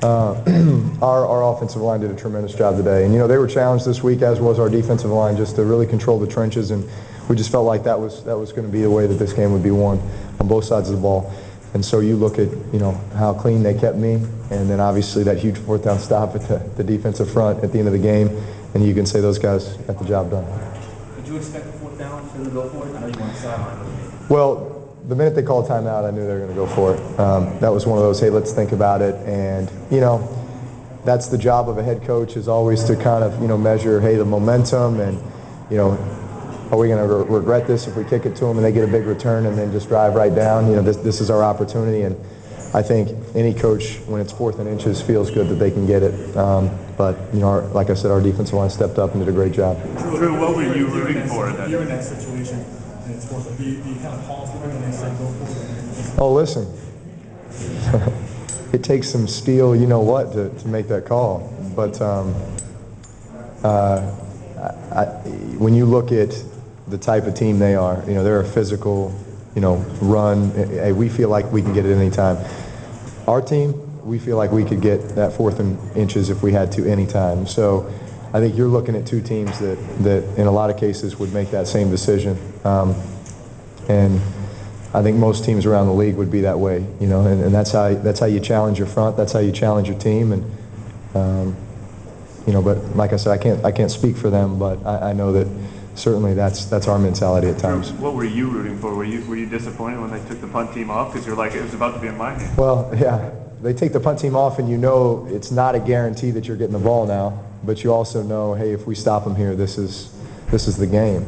Our offensive line did a tremendous job today, and they were challenged this week, as was our defensive line, just to really control the trenches, and we just felt like that was going to be the way that this game would be won on both sides of the ball. And so you look at how clean they kept me, and then obviously that huge fourth down stop at the defensive front at the end of the game, and you can say those guys got the job done. Did you expect the fourth down to go for it? I know you want to sideline. Well, the minute they called timeout, I knew they were going to go for it. That was one of those, hey, let's think about it. And, that's the job of a head coach, is always to kind of, measure, hey, the momentum and, are we going to regret this if we kick it to them and they get a big return and then just drive right down? This is our opportunity. And I think any coach, when it's 4th and inches, feels good that they can get it. But, like I said, our defensive line stepped up and did a great job. Drew, what were you rooting for? You're in that situation, and it's worth it. Do you kind of pause for it and they say go for it? Oh, listen. It takes some steel, to make that call. But when you look at the type of team they are, they're a physical, run. Hey, we feel like we can get it any time. Our team, we feel like we could get that 4th and inches if we had to any time. So I think you're looking at two teams that in a lot of cases would make that same decision. And I think most teams around the league would be that way, and that's how you challenge your front. That's how you challenge your team. And but like I said, I can't speak for them, but I know that certainly that's our mentality at times. What were you rooting for? Were you disappointed when they took the punt team off, because you're like, it was about to be in my hand? Well, yeah, they take the punt team off, and it's not a guarantee that you're getting the ball now, but you also know, hey, if we stop them here, this is the game.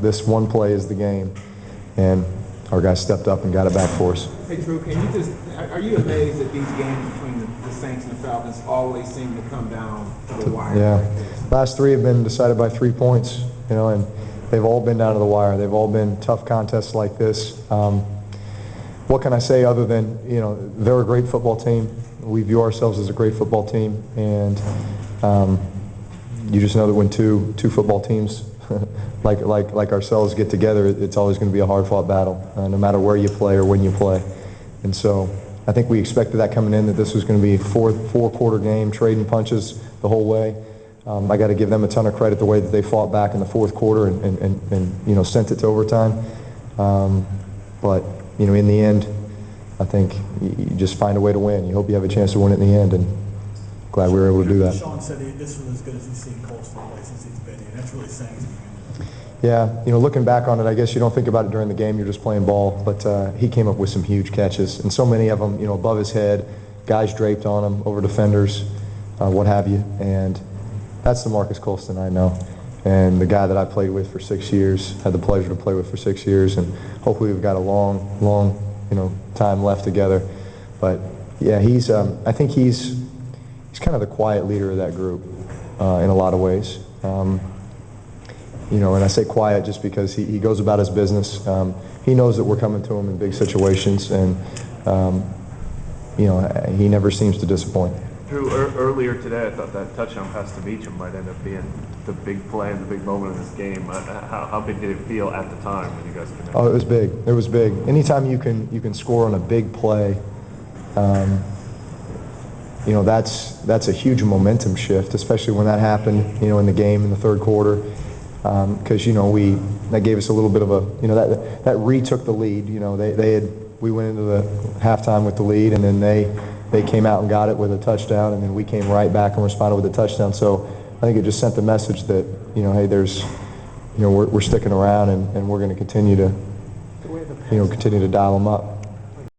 This one play is the game, and our guys stepped up and got it back for us. Hey, Drew, are you amazed that these games between the Saints and the Falcons always seem to come down to the wire? Yeah. Last 3 have been decided by 3 points, and they've all been down to the wire. They've all been tough contests like this. What can I say other than, they're a great football team. We view ourselves as a great football team, and you just know that when two football teams like ourselves get together, it's always going to be a hard-fought battle, no matter where you play or when you play. And so I think we expected that coming in, that this was going to be a four-quarter game, trading punches the whole way. I got to give them a ton of credit the way that they fought back in the 4th quarter and sent it to overtime. But in the end, I think you just find a way to win. You hope you have a chance to win it in the end, and glad we were able to do that. Sean said this was as good as he's seen Colston play since he's been here. That's really saying something. Yeah, looking back on it, I guess you don't think about it during the game. You're just playing ball. But he came up with some huge catches, and so many of them, above his head, guys draped on him, over defenders, what have you. And that's the Marcus Colston I know, and the guy that I played with for 6 years, had the pleasure to play with for 6 years, and hopefully we've got a long, time left together. But yeah, I think he's kind of the quiet leader of that group in a lot of ways. And I say quiet just because he goes about his business. He knows that we're coming to him in big situations, and he never seems to disappoint. Drew, earlier today, I thought that touchdown pass to Beacham might end up being the big play and the big moment of this game. How big did it feel at the time when you guys connected? Oh, it was big. It was big. Anytime you can score on a big play, that's a huge momentum shift, especially when that happened, in the game in the 3rd quarter. Because that gave us a little bit of a that retook the lead. We went into the halftime with the lead, and then they came out and got it with a touchdown, and then we came right back and responded with a touchdown. So I think it just sent the message that hey, there's we're sticking around, and we're going to continue to continue to dial them up.